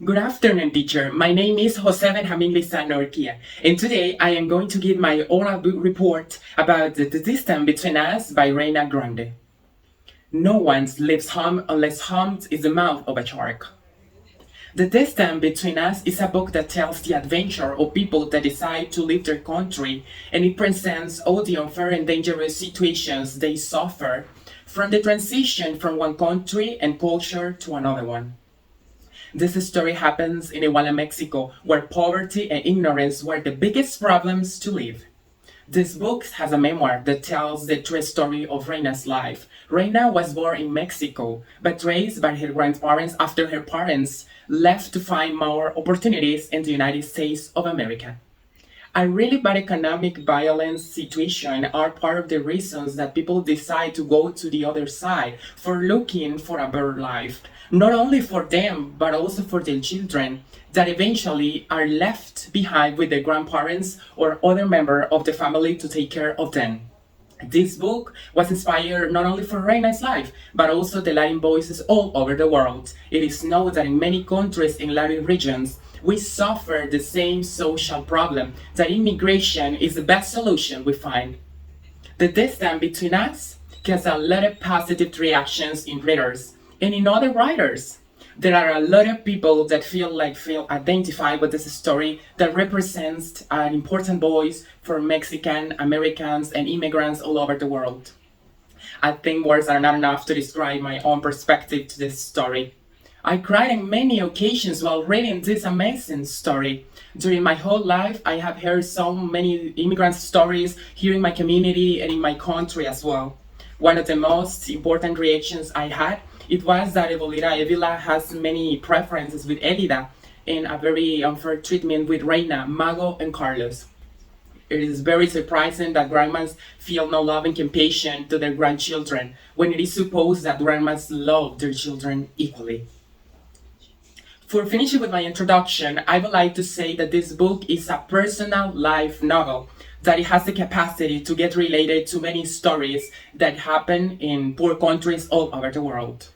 Good afternoon, teacher. My name is José Benjamín Lizano Urquilla, and today I am going to give my oral book report about the distance between us by Reina Grande. No one leaves home unless home is the mouth of a shark. The Distance Between Us is a book that tells the adventure of people that decide to leave their country, and it presents all the unfair and dangerous situations they suffer from the transition from one country and culture to another one. This story happens in Iguala, Mexico, where poverty and ignorance were the biggest problems to live. This book has a memoir that tells the true story of Reina's life. Reina was born in Mexico, but raised by her grandparents after her parents left to find more opportunities in the United States of America. A really bad economic violence situation are part of the reasons that people decide to go to the other side for looking for a better life, not only for them, but also for their children that eventually are left behind with their grandparents or other member of the family to take care of them. This book was inspired not only for Reina's life, but also the Latin voices all over the world. It is known that in many countries in Latin regions, we suffer the same social problem, that immigration is the best solution we find. The distance between us gets a lot of positive reactions in readers and in other writers. There are a lot of people that feel identified with this story that represents an important voice for Mexican, Americans, and immigrants all over the world. I think words are not enough to describe my own perspective to this story. I cried on many occasions while reading this amazing story. During my whole life, I have heard so many immigrant stories here in my community and in my country as well. One of the most important reactions I had, it was that Evolira Evila has many preferences with Elida and a very unfair treatment with Reina, Mago, and Carlos. It is very surprising that grandmas feel no love and compassion to their grandchildren when it is supposed that grandmas love their children equally. For finishing with my introduction, I would like to say that this book is a personal life novel, that it has the capacity to get related to many stories that happen in poor countries all over the world.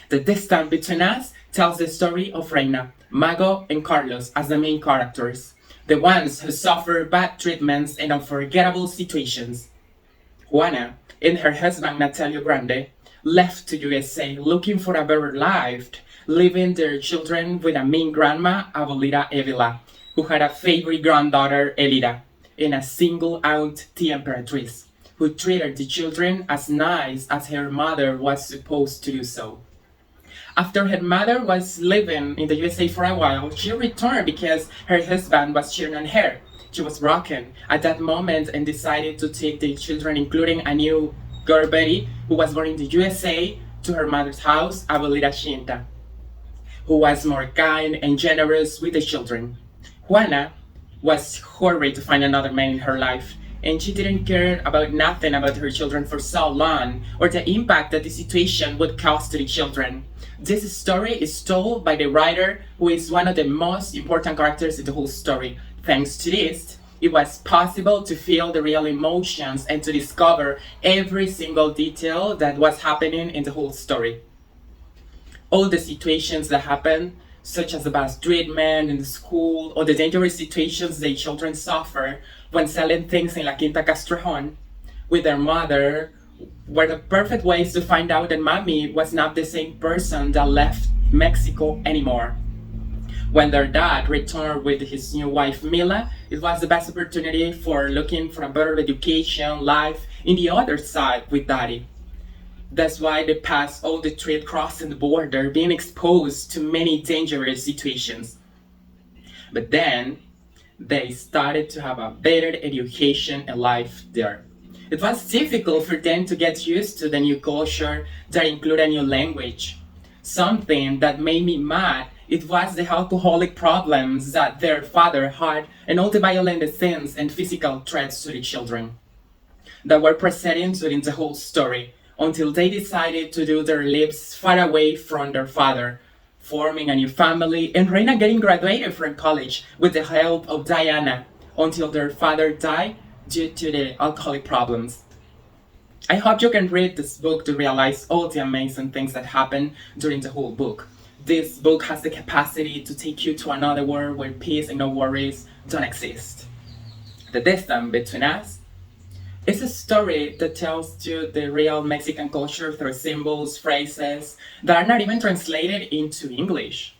The Distance Between Us tells the story of Reina, Mago, and Carlos as the main characters, the ones who suffer bad treatments and unforgettable situations. Juana and her husband Natalio Grande left to USA looking for a better life, leaving their children with a mean grandma, Abuelita Evila, who had a favorite granddaughter, Elida, and a single aunt, Tia Emperatriz, who treated the children as nice as her mother was supposed to do so. After her mother was living in the USA for a while, she returned because her husband was cheating on her. She was broken at that moment and decided to take the children, including a new girl Betty, who was born in the USA, to her mother's house, Abuelita Shinta, who was more kind and generous with the children. Juana was worried to find another man in her life, and she didn't care about nothing about her children for so long, or the impact that the situation would cause to the children. This story is told by the writer, who is one of the most important characters in the whole story. Thanks to this, it was possible to feel the real emotions and to discover every single detail that was happening in the whole story. All the situations that happen, such as the bad treatment in the school or the dangerous situations the children suffer when selling things in La Quinta Castrejon with their mother, were the perfect ways to find out that Mommy was not the same person that left Mexico anymore. When their dad returned with his new wife Mila, it was the best opportunity for looking for a better education, life in the other side with Daddy. That's why they passed all the trade crossing the border, being exposed to many dangerous situations. But then, they started to have a better education and life there. It was difficult for them to get used to the new culture that included a new language. Something that made me mad, it was the alcoholic problems that their father had and all the violent scenes and physical threats to the children that were present during the whole story, until they decided to do their lives far away from their father, forming a new family, and Reina getting graduated from college with the help of Diana, until their father died due to the alcoholic problems. I hope you can read this book to realize all the amazing things that happen during the whole book. This book has the capacity to take you to another world where peace and no worries don't exist. The distance between us is a story that tells you the real Mexican culture through symbols, phrases that are not even translated into English,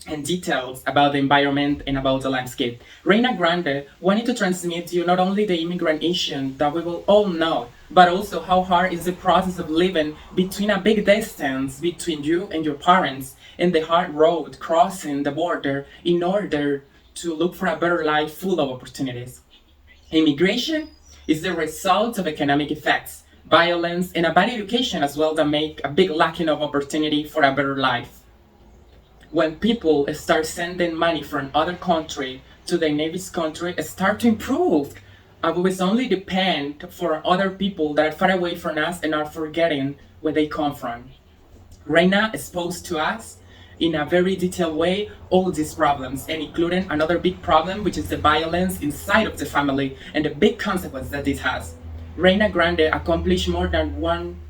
and details about the environment and about the landscape. Reina Grande wanted to transmit to you not only the immigrant issue that we will all know, but also how hard is the process of living between a big distance between you and your parents, and the hard road crossing the border in order to look for a better life full of opportunities. Immigration is the result of economic effects, violence, and a bad education as well that make a big lacking of opportunity for a better life. When people start sending money from other country to their native country, start to improve. We will only depend for other people that are far away from us and are forgetting where they come from. Reina exposed to us in a very detailed way all these problems, and including another big problem, which is the violence inside of the family and the big consequence that this has. Reina Grande accomplished more than one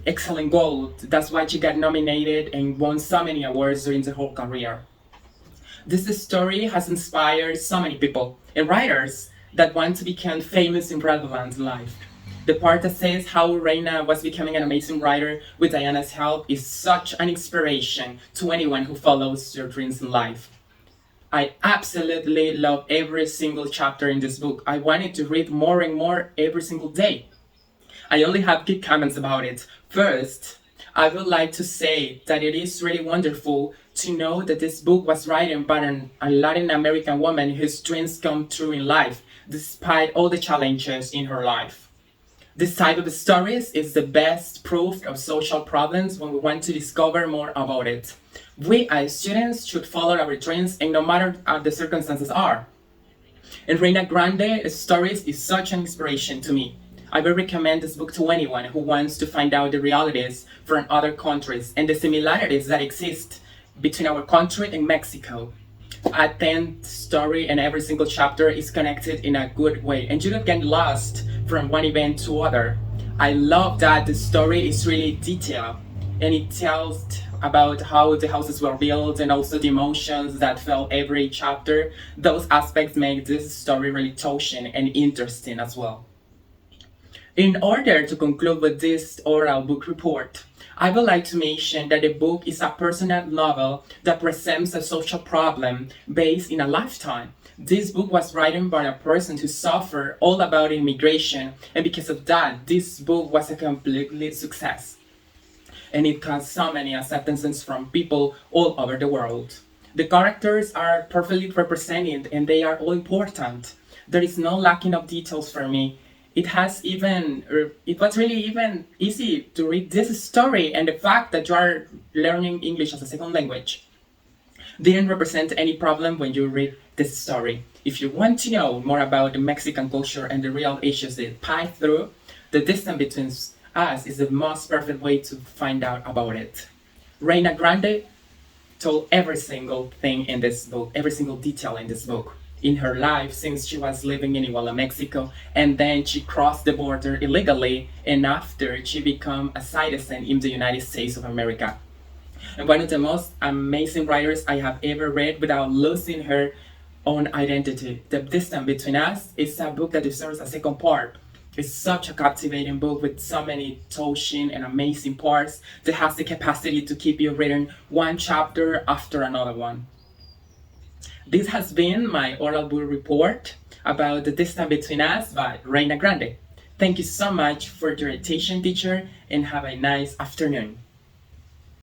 excellent goal. That's why she got nominated and won so many awards during the whole career. This story has inspired so many people and writers that want to become famous and relevant in life. The part that says how Reina was becoming an amazing writer with Diana's help is such an inspiration to anyone who follows their dreams in life. I absolutely love every single chapter in this book. I wanted to read more and more every single day. I only have good comments about it. First, I would like to say that it is really wonderful to know that this book was written by a Latin American woman whose dreams come true in life, despite all the challenges in her life. This type of stories is the best proof of social problems when we want to discover more about it. We as students should follow our dreams, and no matter what the circumstances are. And Reina Grande's stories is such an inspiration to me. I will recommend this book to anyone who wants to find out the realities from other countries and the similarities that exist between our country and Mexico. A 10th story and every single chapter is connected in a good way, and you don't get lost from one event to other. I love that the story is really detailed, and it tells about how the houses were built and also the emotions that felt every chapter. Those aspects make this story really touching and interesting as well. In order to conclude with this oral book report, I would like to mention that the book is a personal novel that presents a social problem based in a lifetime. This book was written by a person who suffered all about immigration, and because of that, this book was a complete success. And it got so many acceptances from people all over the world. The characters are perfectly represented and they are all important. There is no lacking of details for me. It was really even easy to read this story, and the fact that you are learning English as a second language didn't represent any problem when you read this story. If you want to know more about the Mexican culture and the real issues they pass through, the distance between us is the most perfect way to find out about it. Reina Grande told every single thing in this book, every single detail in this book. In her life since she was living in Iguala, Mexico, and then she crossed the border illegally, and after she became a citizen in the United States of America. And one of the most amazing writers I have ever read without losing her own identity. The Distance Between Us is a book that deserves a second part. It's such a captivating book with so many touching and amazing parts that has the capacity to keep you reading one chapter after another one. This has been my oral book report about The Distance Between Us by Reina Grande. Thank you so much for your attention, teacher, and have a nice afternoon.